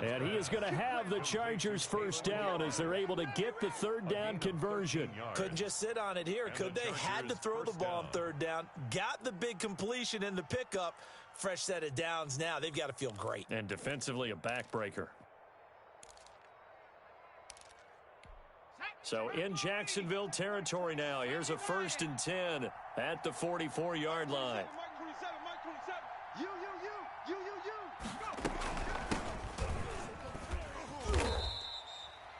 And he is going to have the Chargers 1st down as they're able to get the 3rd down conversion. Couldn't just sit on it here, could they? Had to throw the ball on 3rd down. Got the big completion in the pickup. Fresh set of downs now. They've got to feel great. And defensively, a backbreaker. So in Jacksonville territory now. Here's a 1st and 10 at the 44-yard line. Mike 27, Mike 27. You.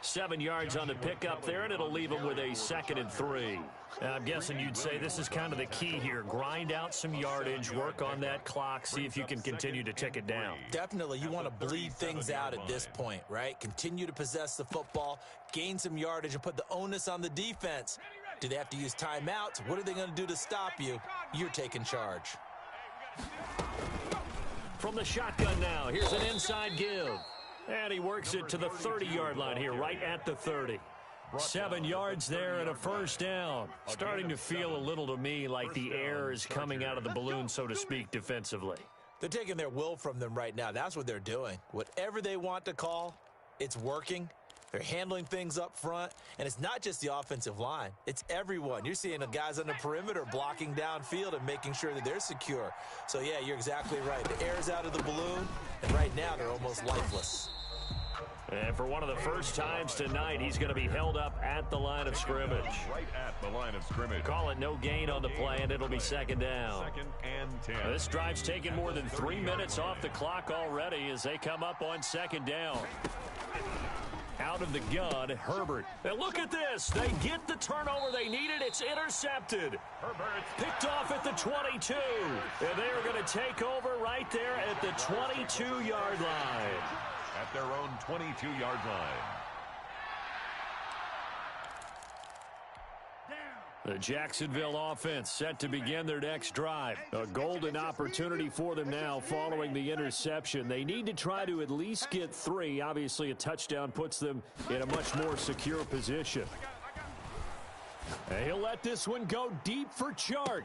7 yards on the pickup there, and it'll leave him with a 2nd and 3. I'm guessing you'd say this is kind of the key here. Grind out some yardage, work on that clock, see if you can continue to tick it down. Definitely. You want to bleed things out at this point, right? Continue to possess the football, gain some yardage, and put the onus on the defense. Do they have to use timeouts? What are they going to do to stop you? You're taking charge. From the shotgun now, here's an inside give. And he works it to the 30-yard line here, right at the 30. 7 yards there and a 1st down. Starting to feel a little to me like the air is coming out of the balloon, so to speak, defensively. They're taking their will from them right now. That's what they're doing. Whatever they want to call, it's working. They're handling things up front, and it's not just the offensive line. It's everyone. You're seeing the guys on the perimeter blocking downfield and making sure that they're secure. So, yeah, you're exactly right. The air's out of the balloon, and right now they're almost lifeless. And for one of the first times tonight, he's going to be held up at the line of scrimmage. Right at the line of scrimmage. Call it no gain on the play, and it'll be 2nd down. 2nd and 10. This drive's taken more than 3 minutes off the clock already as they come up on 2nd down. Out of the gun, Herbert. And look at this. They get the turnover they needed. It's intercepted. Herbert Picked off at the 22. And they are going to take over right there at the 22-yard line. at their own 22-yard line. The Jacksonville offense set to begin their next drive. A golden opportunity for them now following the interception. They need to try to at least get 3. Obviously, a touchdown puts them in a much more secure position. And he'll let this one go deep for Chark.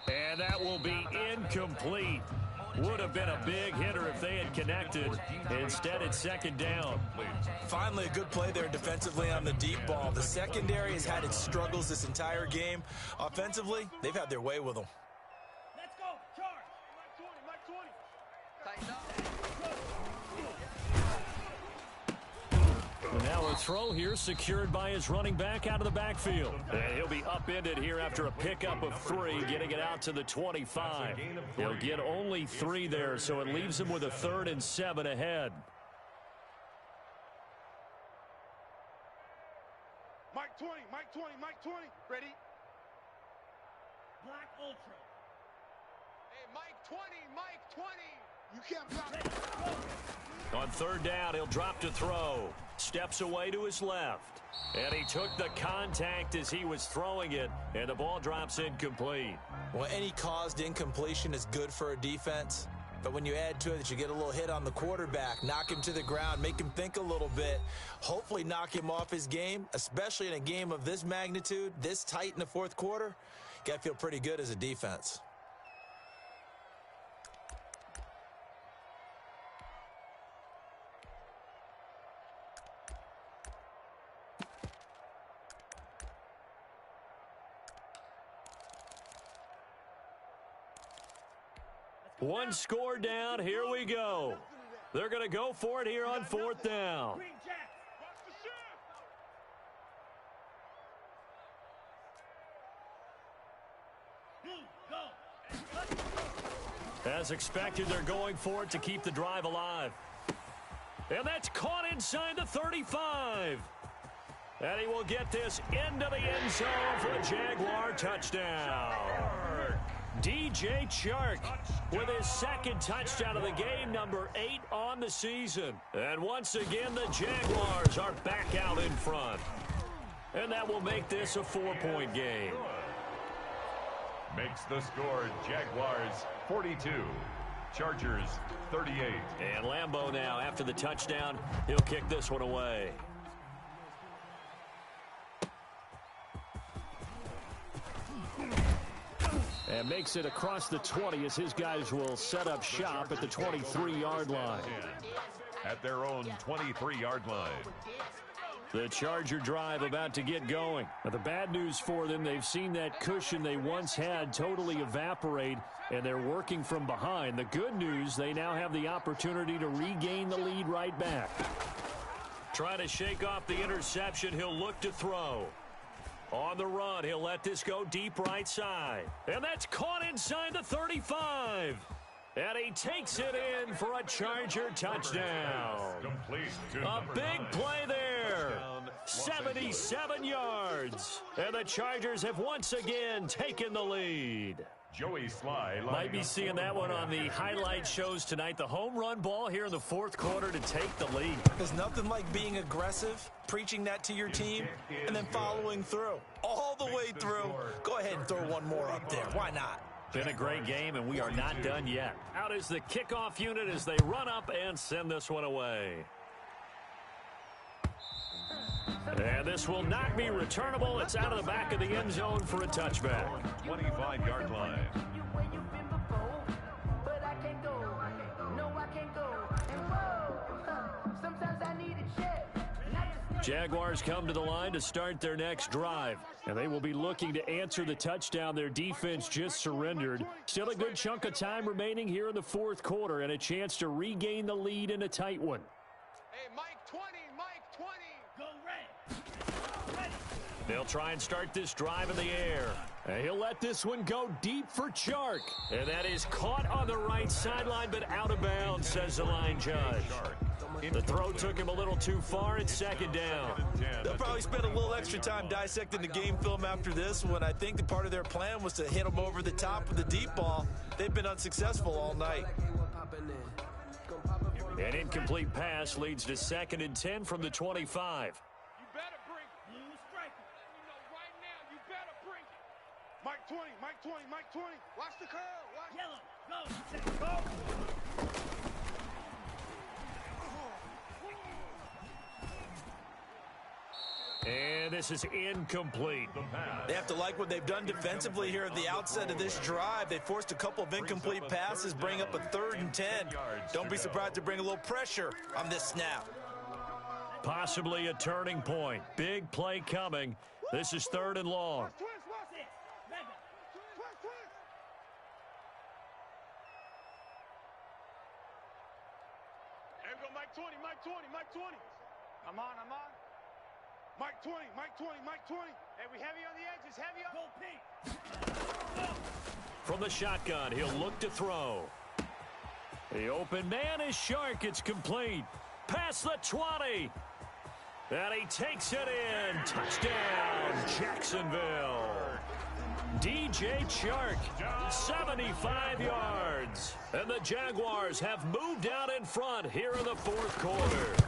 And that will be incomplete. Would have been a big hitter if they had connected. Instead, it's second down. Finally, a good play there defensively on the deep ball. The secondary has had its struggles this entire game. Offensively, they've had their way with them. Let's go, charge. Mike 20. Tighten up. And now a throw here secured by his running back out of the backfield. And he'll be upended here after a pickup of 3, getting it out to the 25. He'll get only 3 there, so it leaves him with a 3rd and 7 ahead. Mike 20. Ready? Black Ultra. Hey, Mike 20. You can't block. On 3rd down, he'll drop to throw. Steps away to his left. And he took the contact as he was throwing it, and the ball drops incomplete. Well, any caused incompletion is good for a defense. But when you add to it that you get a little hit on the quarterback, knock him to the ground, make him think a little bit, hopefully knock him off his game, especially in a game of this magnitude, this tight in the 4th quarter, you got to feel pretty good as a defense. One score down. Here we go. They're going to go for it here on 4th down. Green Jack. Watch the shift. Go. As expected, they're going for it to keep the drive alive. And that's caught inside the 35. And he will get this into the end zone for a Jaguar touchdown. DJ Chark with his 2nd touchdown of the game, number 8 on the season. And once again, the Jaguars are back out in front. And that will make this a 4-point game. Makes the score Jaguars 42, Chargers 38. And Lambeau now, after the touchdown, he'll kick this one away. And makes it across the 20 as his guys will set up shop at the 23-yard line. At their own 23-yard line. The Charger drive about to get going. Now, the bad news for them, they've seen that cushion they once had totally evaporate, and they're working from behind. The good news, they now have the opportunity to regain the lead right back. Trying to shake off the interception, he'll look to throw. On the run, he'll let this go deep right side. And that's caught inside the 35. And he takes it in for a Charger touchdown. A big play there. 77 yards. And the Chargers have once again taken the lead. Joey Sly might be seeing that one on the highlight shows tonight. The home run ball here in the 4th quarter to take the lead. There's nothing like being aggressive, preaching that to your team, and then following through. All the way through. Go ahead and throw one more up there. Why not? Been a great game, and we are not done yet. Out is the kickoff unit as they run up and send this one away. And this will not be returnable. It's out of the back of the end zone for a touchback. 25-yard line. Jaguars come to the line to start their next drive. And they will be looking to answer the touchdown their defense just surrendered. Still a good chunk of time remaining here in the 4th quarter and a chance to regain the lead in a tight one. Hey, Mike 20. Go red. They'll try and start this drive in the air. And he'll let this one go deep for Chark. And that is caught on the right sideline, but out of bounds, says the line judge. The throw took him a little too far. It's second down. They'll probably spend a little extra time dissecting the game film after this one. I think that part of their plan was to hit them over the top with the deep ball. They've been unsuccessful all night. An incomplete pass leads to 2nd and 10 from the 25. You better bring it. You know, right now, you better bring it. Mike 20, Mike 20, Mike 20. Watch the curl. Watch. Yellow, go. And this is incomplete. They have to like what they've done defensively here at the outset of this drive. They forced a couple of incomplete passes, bring up a 3rd and 10. Don't be surprised to bring a little pressure on this snap. Possibly a turning point. Big play coming. This is 3rd and long. Twist. There we go, Mike 20, Mike 20, Mike 20. I'm on. Mike 20, Mike 20, Mike 20. Hey, we heavy on the edges, heavy on. Go, Pete. From the shotgun, he'll look to throw. The open man is Shark. It's complete. Past the 20. And he takes it in. Touchdown, Jacksonville. DJ Chark, 75 yards. And the Jaguars have moved out in front here in the 4th quarter.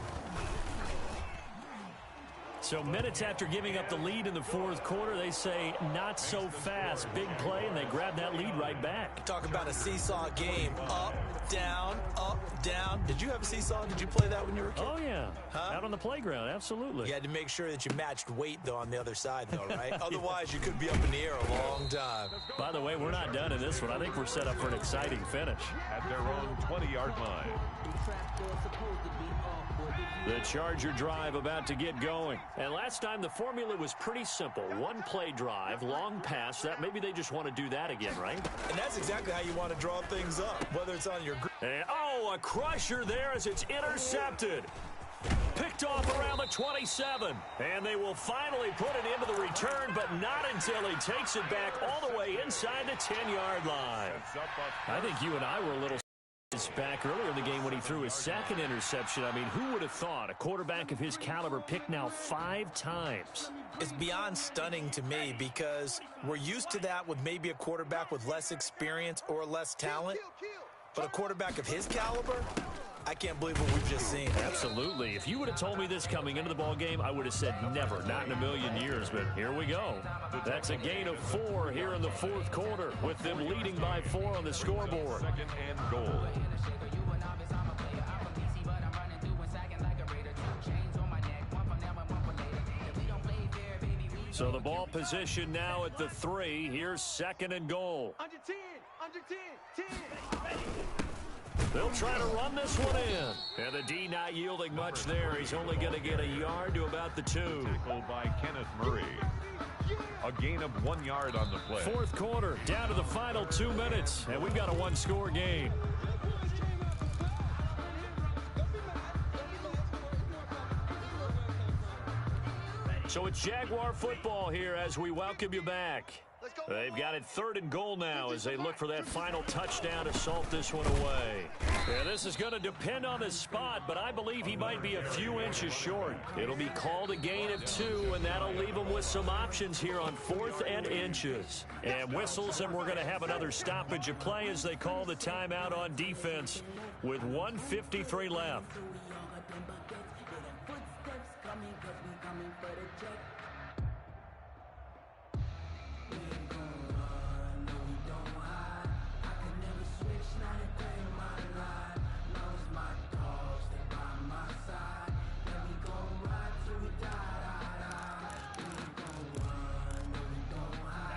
So minutes after giving up the lead in the 4th quarter, they say not so fast. Big play, and they grab that lead right back. Talk about a seesaw game. Up, down, up, down. Did you have a seesaw? Did you play that when you were a kid? Oh, yeah. Out on the playground, absolutely. You had to make sure that you matched weight, though, on the other side, though, right? Otherwise, you could be up in the air a long time. By the way, we're not done in this one. I think we're set up for an exciting finish. At their own 20-yard line. The Charger drive about to get going. And last time the formula was pretty simple. 1-play drive, long pass. That maybe they just want to do that again, right? And that's exactly how you want to draw things up, whether it's on your... And, a crusher there as it's intercepted. Picked off around the 27. And they will finally put it into the return, but not until he takes it back all the way inside the 10-yard line. I think you and I were a little... back earlier in the game when he threw his 2nd interception. I mean, who would have thought a quarterback of his caliber picked now 5 times? It's beyond stunning to me because we're used to that with maybe a quarterback with less experience or less talent. But a quarterback of his caliber, I can't believe what we've just seen. Absolutely. If you would have told me this coming into the ball game, I would have said never, not in a million years. But here we go. That's a gain of 4 here in the 4th quarter, with them leading by 4 on the scoreboard. 2nd and goal. So the ball position now at the 3. Here's 2nd and goal. Under 10, 10. They'll try to run this one in. And the D not yielding much there. He's only going to get a yard to about the 2. Tackled by Kenneth Murray. A gain of 1 yard on the play. 4th quarter, down to the final 2 minutes. And we've got a 1-score game. So it's Jaguar football here as we welcome you back. They've got it 3rd and goal now as they look for that final touchdown to salt this one away. Yeah, this is going to depend on the spot, but I believe he might be a few inches short. It'll be called a gain of 2, and that'll leave him with some options here on 4th and inches. And whistles, and we're going to have another stoppage of play as they call the timeout on defense with 1:53 left.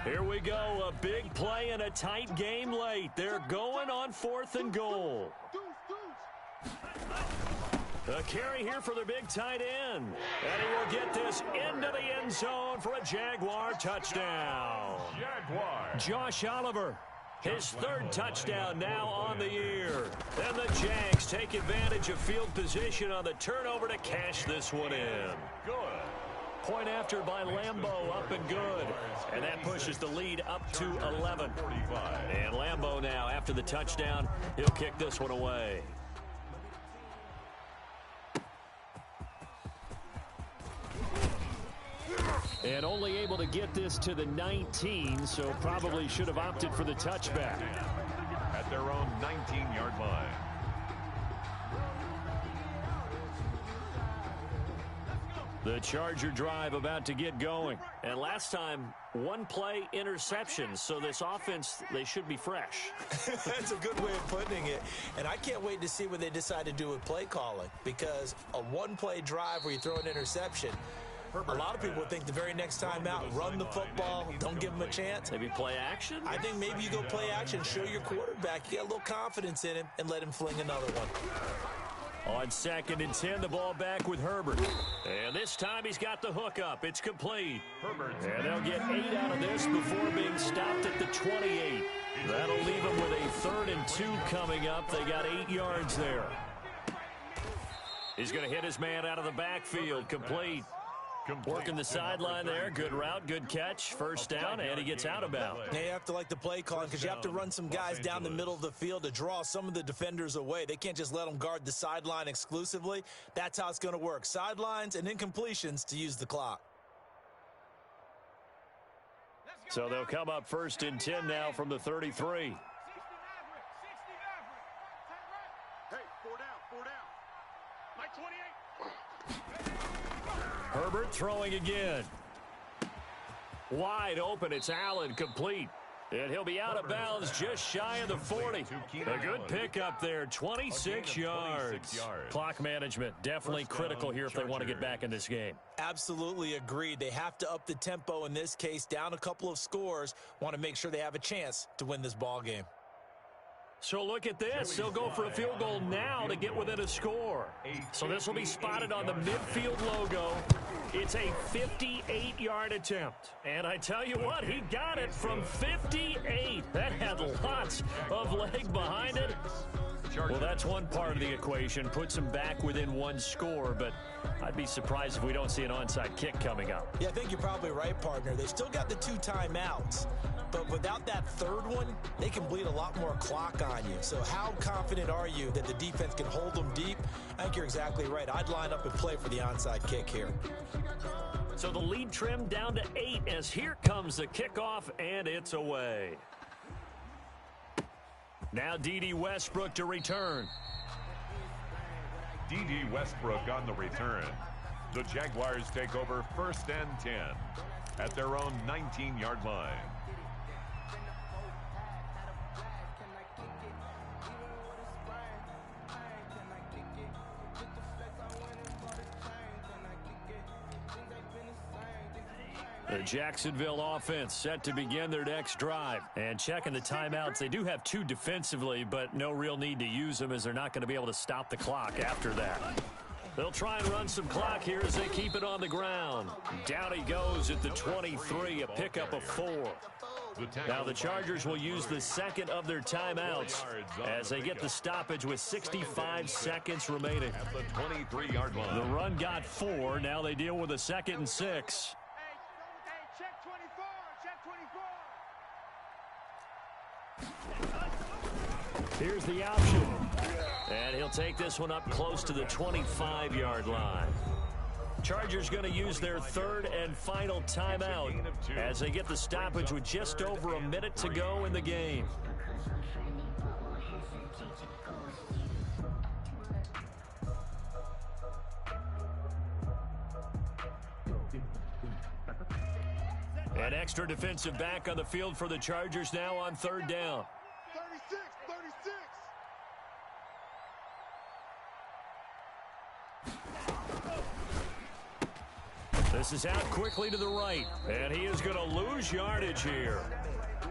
Here we go, a big play and a tight game late. They're going on 4th and goal. A carry here for their big tight end. And he will get this into the end zone for a Jaguar touchdown. Jaguar. Josh Oliver, his 3rd touchdown now on the year. And the Jags take advantage of field position on the turnover to cash this one in. Good. Point after by Lambeau, up and good. And that pushes the lead up to 11. And Lambeau now, after the touchdown, he'll kick this one away. And only able to get this to the 19, so probably should have opted for the touchback. At their own 19-yard line. The Charger drive about to get going. And last time, one play interception. So this offense, they should be fresh. That's a good way of putting it. And I can't wait to see what they decide to do with play calling. Because a one-play drive where you throw an interception, a lot of people think the very next time out, run the football, don't give them a chance. Maybe play action? I think maybe you go play action, show your quarterback, you get a little confidence in him, and let him fling another one. On 2nd and 10, the ball back with Herbert. And this time he's got the hook up. It's complete. And they'll get 8 out of this before being stopped at the 28. That'll leave them with a 3rd and 2 coming up. They got 8 yards there. He's going to hit his man out of the backfield. Complete. Working the sideline there. Good route, good catch. First down, and he gets out of bounds. Now you have to like the play calling because you have to run some guys down the middle of the field to draw some of the defenders away. They can't just let them guard the sideline exclusively. That's how it's going to work. Sidelines and incompletions to use the clock. So they'll come up 1st and 10 now from the 33. Hey, 4 down. Mike 28. Herbert throwing again. Wide open. It's Allen, complete. And he'll be out of bounds just shy of the 40. A good pickup there, 26 yards. Clock management definitely critical here if they want to get back in this game. Absolutely agreed. They have to up the tempo in this case, down a couple of scores. Want to make sure they have a chance to win this ball game. So look at this. They'll go for a field goal now to get within a score. So this will be spotted on the midfield logo. It's a 58-yard attempt. And I tell you what, he got it from 58. That had lots of leg behind it. Well, that's one part of the equation. Puts them back within 1 score, but I'd be surprised if we don't see an onside kick coming up. Yeah, I think you're probably right, partner. They still got the 2 timeouts. But without that 3rd one, they can bleed a lot more clock on you. So how confident are you that the defense can hold them deep? I think you're exactly right. I'd line up and play for the onside kick here. So the lead trimmed down to 8 as here comes the kickoff, and it's away. Now D.D. Westbrook to return. D.D. Westbrook on the return. The Jaguars take over 1st and 10 at their own 19-yard line. The Jacksonville offense set to begin their next drive. And checking the timeouts, they do have 2 defensively, but no real need to use them as they're not going to be able to stop the clock after that. They'll try and run some clock here as they keep it on the ground. Down he goes at the 23, a pickup of 4. Now the Chargers will use the 2nd of their timeouts as they get the stoppage with 65 seconds remaining. At the 23-yard line. The run got 4. Now they deal with a 2nd and 6. Check 24. Here's the option. And he'll take this one up close to the 25-yard line. Chargers going to use their 3rd and final timeout as they get the stoppage with just over a minute to go in the game. An extra defensive back on the field for the Chargers now on 3rd down. 36. This is out quickly to the right, and he is going to lose yardage here.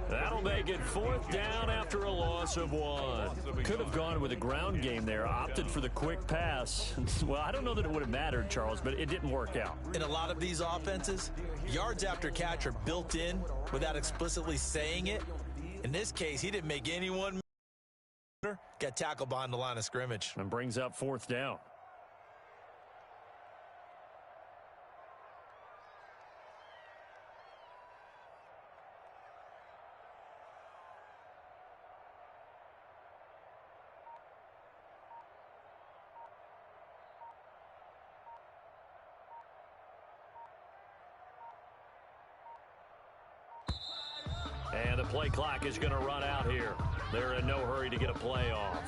That'll make it 4th down after a loss of 1. Could have gone with a ground game there, opted for the quick pass. Well, I don't know that it would have mattered, Charles, but it didn't work out. In a lot of these offenses, yards after catch are built in without explicitly saying it. In this case, he didn't make anyone got tackled behind the line of scrimmage. And brings up 4th down. And the play clock is going to run out here. They're in no hurry to get a play off.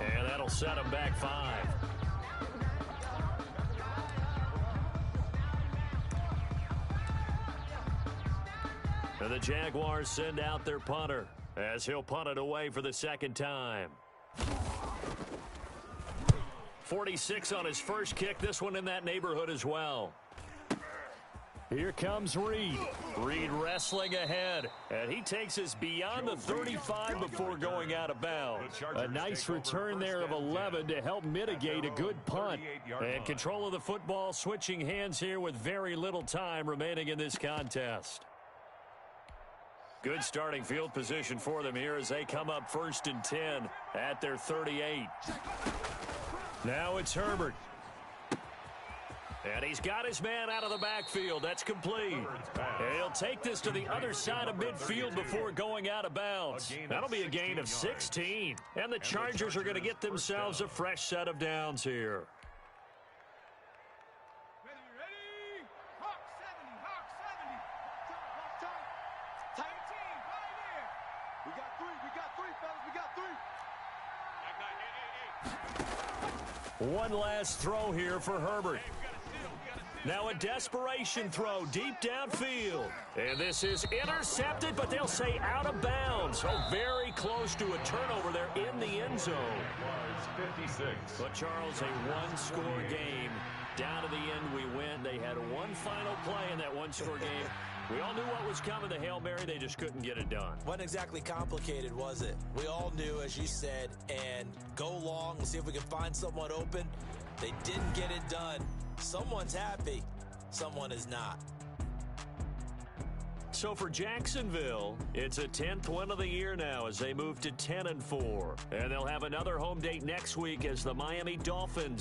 And that'll set them back 5. And the Jaguars send out their punter as he'll punt it away for the second time. 46 on his first kick. This one in that neighborhood as well. Here comes Reed. Reed wrestling ahead. And he takes us beyond the 35 before going out of bounds. A nice return there of 11 to help mitigate a good punt. And control of the football switching hands here with very little time remaining in this contest. Good starting field position for them here as they come up 1st and 10 at their 38. Now it's Herbert. And he's got his man out of the backfield. That's complete. And he'll take this to the other side of midfield before going out of bounds. That'll be a gain of 16. And the Chargers are going to get themselves a fresh set of downs here. One last throw here for Herbert. Now a desperation throw deep downfield. And this is intercepted, but they'll say out of bounds. So very close to a turnover there in the end zone. 56. But Charles, a one-score game. Down to the end we went. They had one final play in that one-score game. We all knew what was coming, the Hail Mary. They just couldn't get it done. Wasn't exactly complicated, was it? We all knew, as you said, and go long and see if we can find someone open. They didn't get it done. Someone's happy. Someone is not. So for Jacksonville, it's a 10th win of the year now as they move to 10-4. And they'll have another home date next week as the Miami Dolphins